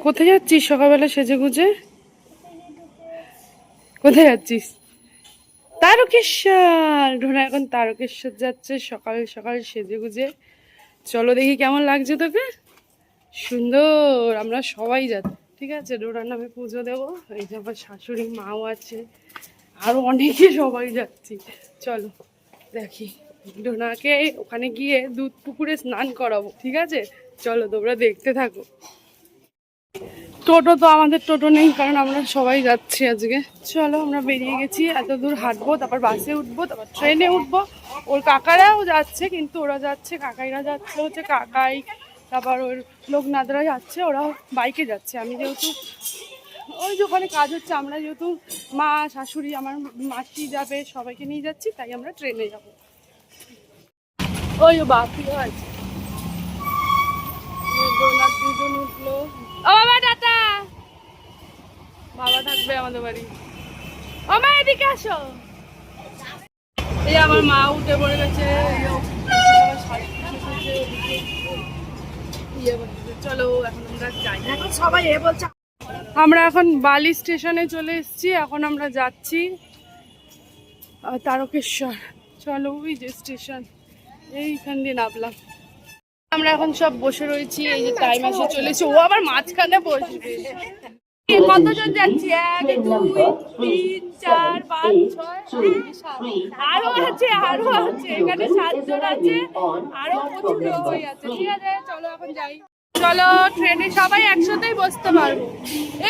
কোথায় যাচ্ছিস সকালবেলা সেজে গুজে? কোথায় যাচ্ছিস? তারকেশ্বর। ঢোনা এখন তারকেশ্বর যাচ্ছে সকাল সকাল সেজে গুজে। চলো দেখি কেমন লাগছে তোকে। সুন্দর, আমরা সবাই যাচ্ছি। ঠিক আছে, ডোনার নামে পুজো দেবো। এই যে আমার শাশুড়ি মাও আছে, আরো অনেকে সবাই যাচ্ছি। চলো দেখি, ডোনাকে ওখানে গিয়ে দুধ পুকুরে স্নান করাবো। ঠিক আছে, চলো তোমরা দেখতে থাকো। টোটো তো আমাদের টোটো নেই, কারণ আমরা সবাই যাচ্ছি আজকে। চলো আমরা বেরিয়ে গেছি, এত দূর হাঁটবো, তারপর বাসে উঠবো, তারপর ট্রেনে উঠবো। ওর কাকারাও যাচ্ছে, কিন্তু ওরা যাচ্ছে, কাকাইরা যাচ্ছে হচ্ছে কাকাই, তারপর ওর লোকনাথরা যাচ্ছে, ওরা বাইকে যাচ্ছে। আমি যেহেতু ওই যে ওখানে কাজ হচ্ছে, আমরা যেহেতু মা শাশুড়ি আমার মাসি যাবে, সবাইকে নিয়ে যাচ্ছি, তাই আমরা ট্রেনে যাবো। ওই বাকি আছে, দুজন উঠলো। ও বাবা টাটা। বাবা থাকবে আমাদের বাড়ি। ও মা এদিকে আসো। এই আমার মা উঠে পড়ে গেছে। চলো এখন আমরা যাই। এখন সবাই এ বলছে। আমরা এখন বালি স্টেশনে চলে এসেছি। এখন আমরা যাচ্ছি তারকেশ্বর। চলো ওই যে স্টেশন, এইখান দিয়ে নামলাম। আমরা এখন সব বসে রয়েছি, এই যে টাইম এসে চলেছে। ও আবার মাঝখানে বসবে। কতজন যাচ্ছি? 1 2 3 4 5 6 7। আরো আছে, আরো আছে, এখানে 7 জন আছে, আরো প্রচুর লোক হয়ে আছে। ঠিক আছে, চলো এখন যাই। চলো ট্রেনে সবাই একসাথেই বসতে পারবো।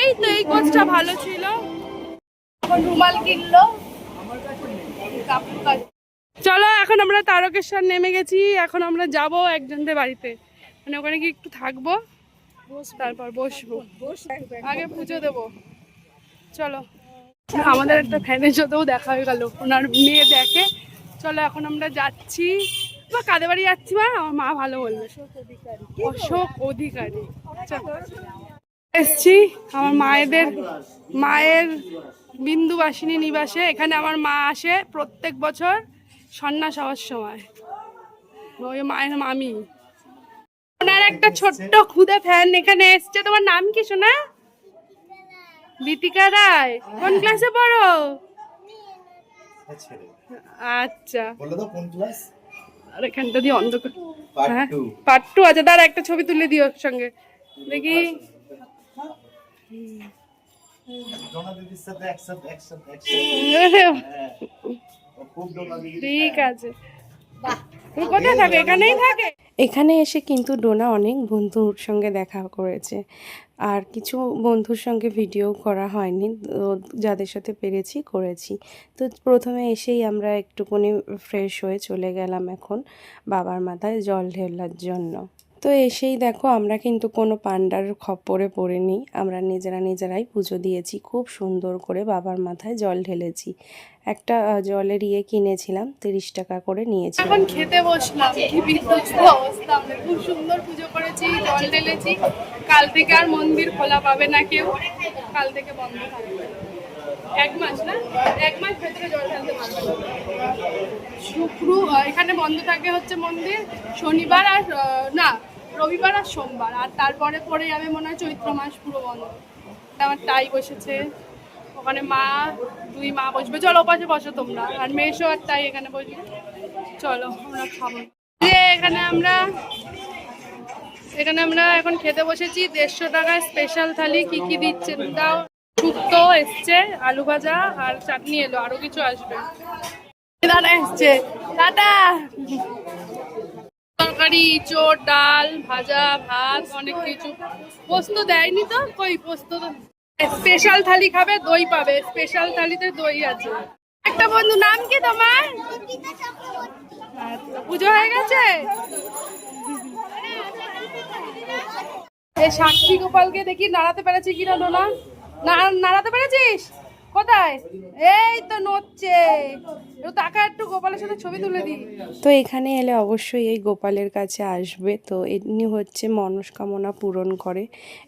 এই তো এই কোচটা ভালো ছিল। এখন রুমাল কিনলো। চলো এখন আমরা তারকেশ্বর নেমে গেছি। এখন আমরা যাব একজনদের বাড়িতে, মানে ওখানে গিয়ে একটু থাকবো, তারপর বসবো, আগে পুজো দেবো। চলো, আমাদের একটা ফ্যানের সাথেও দেখা হয়ে গেল, ওনার মেয়ে দেখে। চলো এখন আমরা যাচ্ছি। মা কাদের বাড়ি যাচ্ছি? মা আমার মা ভালো বলবে, অশোক অধিকারী। এসছি আমার মায়ের বিন্দুবাসিনী নিবাসে। এখানে আমার মা আসে প্রত্যেক বছর সন্ন্যাস হওয়ার সময়। ওই মায়ের মামি, ওনার একটা ছোট্ট খুদে ফ্যান এখানে এসছে। তোমার নাম কি সোনা? দীপিকা রায়। কোন ক্লাসে পড়ো? আচ্ছা, আর এখানটা দিয়ে অন্ধকার। হ্যাঁ পার্ট 2 আছে, তার একটা ছবি তুলে দিও সঙ্গে দেখি। ঠিক আছে, তুমি কোথায় থাকে? এখানেই থাকে। এখানে এসে কিন্তু ডোনা অনেক বন্ধুর সঙ্গে দেখা করেছে, আর কিছু বন্ধুর সঙ্গে ভিডিও করা হয়নি, তো যাদের সাথে পেরেছি করেছি। তো প্রথমে এসেই আমরা একটুখানি ফ্রেশ হয়ে চলে গেলাম এখন বাবার মাথায় জল ঢেলার জন্য। তো এসেই দেখো আমরা কিন্তু কোনো পান্ডার খপ্পরে পড়িনি, আমরা নিজেরাই পুজো দিয়েছি। খুব সুন্দর করে বাবার মাথায় জল ঢেলেছি। একটা জলের কিনেছিলাম, 30 টাকা করে নিয়েছি। এখন খেতে বসলাম, কি বিধ্বস্ত অবস্থা। আমরা খুব সুন্দর পুজো করেছি, জল ঢেলেছি। কাল থেকে আর মন্দির খোলা পাবে না কেউ, কাল থেকে বন্ধ থাকবে। 1 মাস না, 1 মাস ভেতরে জল ঢালতে পারবে না। এখানে বন্ধ থাকে হচ্ছে মন্দির শনিবার আর না রবিবার আর সোমবার, আর তারপরে পরে যাবে মনে হয় চৈত্র মাস পুরো বন্ধ। আমার তাই বসেছে ওখানে, মা 2 মা বসবে। চলো ওপাশে বসো তোমরা, আর মেশো আর তাই এখানে বসবে। চলো আমরা খাবো। যে এখানে আমরা এখন খেতে বসেছি। 150 টাকায় স্পেশাল থালি। কি কি দিচ্ছেন দাও? শুক্তো এসছে, আলু ভাজা আর চাটনি এলো, আরো কিছু আসবে। দাদা এসছে, দাদা তরকারি, ইঁচড়, ডাল, ভাজা, ভাত, অনেক কিছু। পোস্ত দেয়নি তো, কই পোস্ত। স্পেশাল থালি খাবে, দই পাবে। স্পেশাল থালিতে দই আছে। একটা বন্ধু, নাম কি তোমার? পুজো হয়ে গেছে। এই সাক্ষী গোপালকে দেখি নাড়াতে পেরেছি কিনা। না নাড়াতে পেরেছিস? কোথায়? এই তো নড়ছে। টাকা একটু গোপালের সাথে ছবি তুলে দিই। তো এখানে এলে অবশ্যই এই গোপালের কাছে আসবে। তো এমনি হচ্ছে মনস্কামনা পূরণ করে।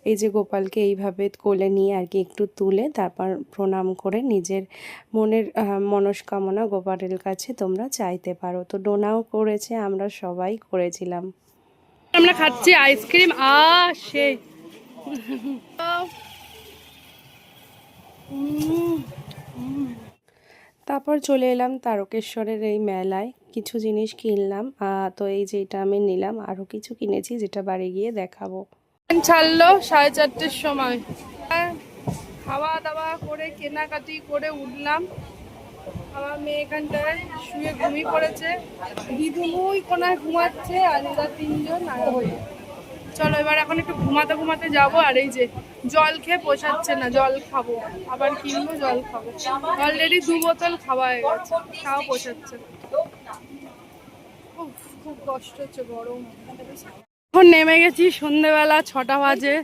এই যে গোপালকে এইভাবে কোলে নিয়ে আর কি একটু তুলে তারপর প্রণাম করে নিজের মনের মনস্কামনা গোপালের কাছে তোমরা চাইতে পারো। তো ডোনাও করেছে, আমরা সবাই করেছিলাম। আমরা খাচ্ছি আইসক্রিম। সেই তারপর চলে এলাম তারকেশ্বরের এই মেলায়, কিছু জিনিস কিনলাম। তো এই যে এটা আমি নিলাম, আরও কিছু কিনেছি যেটা বাড়ি গিয়ে দেখাবো। ছাড়লো 4:30-এর সময়, খাওয়া দাওয়া করে কেনাকাটি করে উঠলাম। আমার মেয়ে এখানটায় শুয়ে ঘুমিয়ে পড়েছে, দিদুন ওই কোনায় ঘুমাচ্ছে, আর এরা তিনজন। চলো এবার এখন একটু ঘুমাতে যাবো। আর এই যে জল খেয়ে পোষাচ্ছে না, জল খাবো, আবার কিনবো জল খাবো। অলরেডি 2 বোতল খাওয়া হয়ে গেছে, তাও পোষাচ্ছে না। উফ, খুব কষ্ট হচ্ছে, গরম। এখন নেমে গেছি, সন্ধ্যেবেলা 6টা বাজে।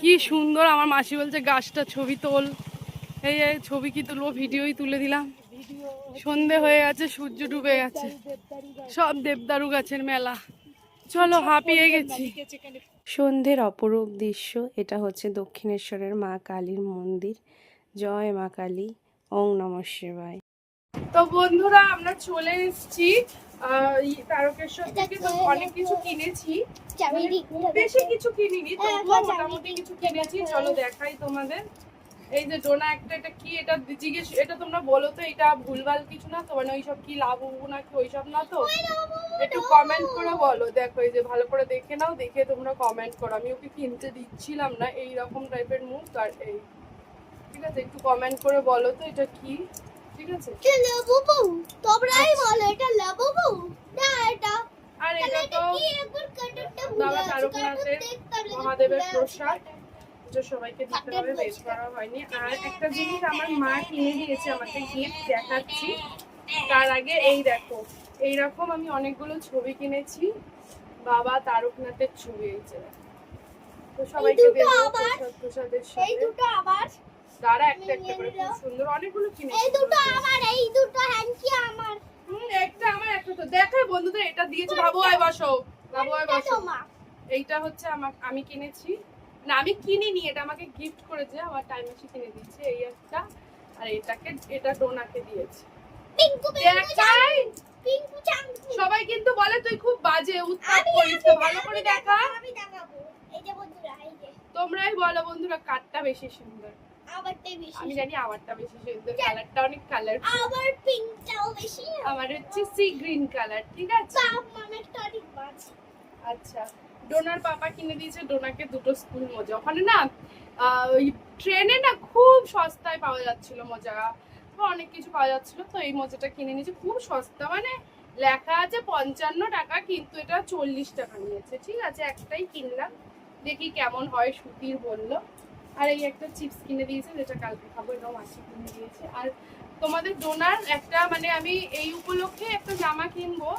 কি সুন্দর, আমার মাসি বলছে গাছটা ছবি তোল। এই ছবি কি তুলবো, ভিডিওই তুলে দিলাম। সন্ধে হয়ে গেছে, সূর্য ডুবে গেছে, সব দেবদারু গাছের মেলা। চলো, হাঁপিয়ে গেছি। সন্ধ্যের অপরূপ দৃশ্য। এটা হচ্ছে দক্ষিণেশ্বরের মা কালীর মন্দির। জয় মা কালী, ওং নমঃ শিবায়। তো বন্ধুরা, আমরা চলে এসেছি তারকেশ্বর থেকে। তো অনেক কিছু কিনেছি, বেশি কিছু কিনিনি, তবুও মোটামুটি কিছু কিনেছি। চলো দেখাই তোমাদের। এই যে ডোনা একটা, এটা কি, এটা জিজ্ঞেস, এটা তোমরা বলো তো, এটা ভুলভাল কিছু না তো? মানে ওইসব কি লাবু নাকি ওইসব না তো? একটু কমেন্ট করে বলো। দেখো এই যে ভালো করে দেখে নাও, দেখে তোমরা কমেন্ট করো। আমি ওকে কিনতে দিচ্ছিলাম না, এই রকম টাইপের মুখ। আর এই, ঠিক আছে, একটু কমেন্ট করে বলো তো এটা কি, ঠিক আছে? তোমরাই বলো এটা লাবুবু না এটা। আর এটা তো বাবা তারকনাথের মহাদেবের প্রসাদ, যে সবাইকে দিতে হবে, বেশ করা হয়নি। আর একটা জিনিস আমার মা কিনে দিয়েছে আমাকে গিফট, দেখাচ্ছি। তার আগে এই দেখো, এইরকম আমি অনেকগুলো ছবি কিনেছি, বাবা তারকনাথের ছবি। এই যে তো সবাইকে দেবো প্রসাদের সাথে। এই দুটো আবার তারা একটা একটা করে খুব সুন্দর অনেকগুলো কিনেছি। এই দুটো আমার, এই দুটো হ্যান্ডকি আমার। একটা আমার, একটা তো দেখাই বন্ধুদের। এটা দিয়েছে, বাবু আয় বসো, বাবু আয় বসো। এইটা হচ্ছে আমি কিনেছি, না আমি কিনিনি, এটা আমাকে গিফট করেছে, আমার টাইম এসে কিনে দিয়েছে। এই একটা, আর এটা ডোনাকে দিয়েছে। সবাই কিন্তু বলে তুই খুব বাজে উৎপাত করিস, তো ভালো করে দেখা। আমি দেখাবো, এই যে বন্ধুরা, এই যে তোমরাই বলো বন্ধুরা কারটা বেশি সুন্দর। আমারটাই বেশি। আমি জানি আমারটা বেশি সুন্দর, কালারটা অনেক কালার। আমার পিঙ্কটাও বেশি। আমার হচ্ছে সি গ্রিন কালার, ঠিক আছে? আমারটা অনেক বাজে। আচ্ছা, ডোনার পাপা কিনে দিয়েছে ডোনাকে দুটো স্কুল মোজা। ওখানে না ওই ট্রেনে না খুব সস্তায় পাওয়া যাচ্ছিল মোজা, অনেক কিছু পাওয়া যাচ্ছিল। তো এই মোজাটা কিনে নিয়েছে, খুব সস্তা, মানে লেখা আছে 55 টাকা, কিন্তু এটা 40 টাকা নিয়েছে। ঠিক আছে, একটাই কিনলাম, দেখি কেমন হয়, সুতির বললো। আর এই একটা চিপস কিনে দিয়েছে, যেটা কালকে খাবো, এটাও মাসি কিনে দিয়েছে। আর তোমাদের ডোনার একটা, মানে আমি এই উপলক্ষে একটা জামা কিনবো।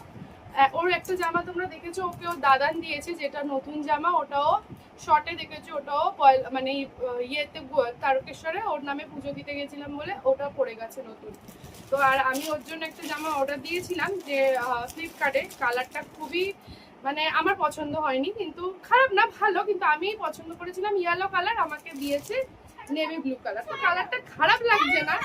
ওর একটা জামা তোমরা দেখেছো, ওকে ওর দাদান দিয়েছে, যেটা নতুন জামা, ওটাও শর্টে দেখেছো, ওটাও মানে ইয়েতে তারকেশ্বরে ওর নামে পুজো দিতে গেছিলাম বলে ওটা পড়ে গেছে নতুন। তো আর আমি ওর জন্য একটা জামা অর্ডার দিয়েছিলাম, যে ফ্লিপকার্টে। কালারটা খুবই, মানে আমার পছন্দ হয়নি, কিন্তু খারাপ না, ভালো, কিন্তু আমি পছন্দ করেছিলাম ইয়েলো কালার, আমাকে দিয়েছে নেভি ব্লু কালার। তো কালারটা খারাপ লাগছে না,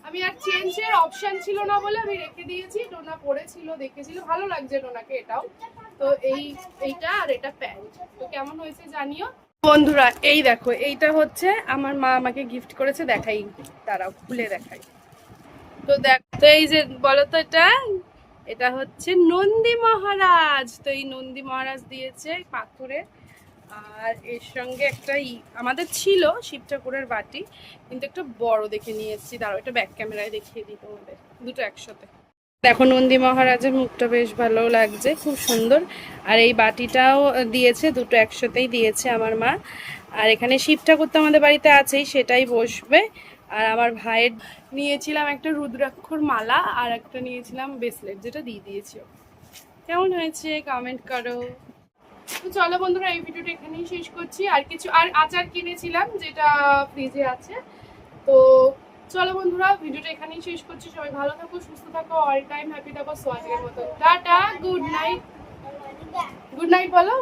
আমি আর চেঞ্জের অপশন ছিল না বলে আমি রেখে দিয়েছি। ডোনা পরেছিল, দেখেছিল, ভালো লাগছে ডোনাকে এটাও। তো এইটা আর এটা প্যান্ট, তো কেমন হয়েছে জানিও বন্ধুরা। এই দেখো, এইটা হচ্ছে আমার মা আমাকে গিফট করেছে, দেখাই, দাঁড়াও খুলে দেখাই। তো তো এই যে বলো তো, এটা হচ্ছে নন্দী মহারাজ। তো এই নন্দী মহারাজ দিয়েছে পাথরে। আর এর সঙ্গে একটা আমাদের ছিল শিব ঠাকুরের বাটি, কিন্তু একটা বড় দেখে নিয়ে এসেছি। দাঁড়াও, এটা ব্যাক ক্যামেরায় দেখিয়ে দিই তোমাদের, দুটো একসাথে। দেখো নন্দী মহারাজের মুখটা বেশ ভালো লাগছে, খুব সুন্দর। আর এই বাটিটাও দিয়েছে, দুটো একসাথেই দিয়েছে আমার মা। আর এখানে শিব ঠাকুর তো আমাদের বাড়িতে আছেই, সেটাই বসবে। আর আমার ভাইয়ের নিয়েছিলাম একটা রুদ্রাক্ষর মালা, আর একটা নিয়েছিলাম ব্রেসলেট, যেটা দিয়ে দিয়েছি। কেমন হয়েছে কমেন্ট করো। তো চলো বন্ধুরা, এই ভিডিওটা এখানেই শেষ করছি। আর কিছু আচার কিনেছিলাম, যেটা ফ্রিজে আছে। তো চলো বন্ধুরা, ভিডিওটা এখানেই শেষ করছি। সবাই ভালো থাকো, সুস্থ থাকো, অল টাইম হ্যাপি থাকো। সো আজকের মতো tata, good night. Good night বলো।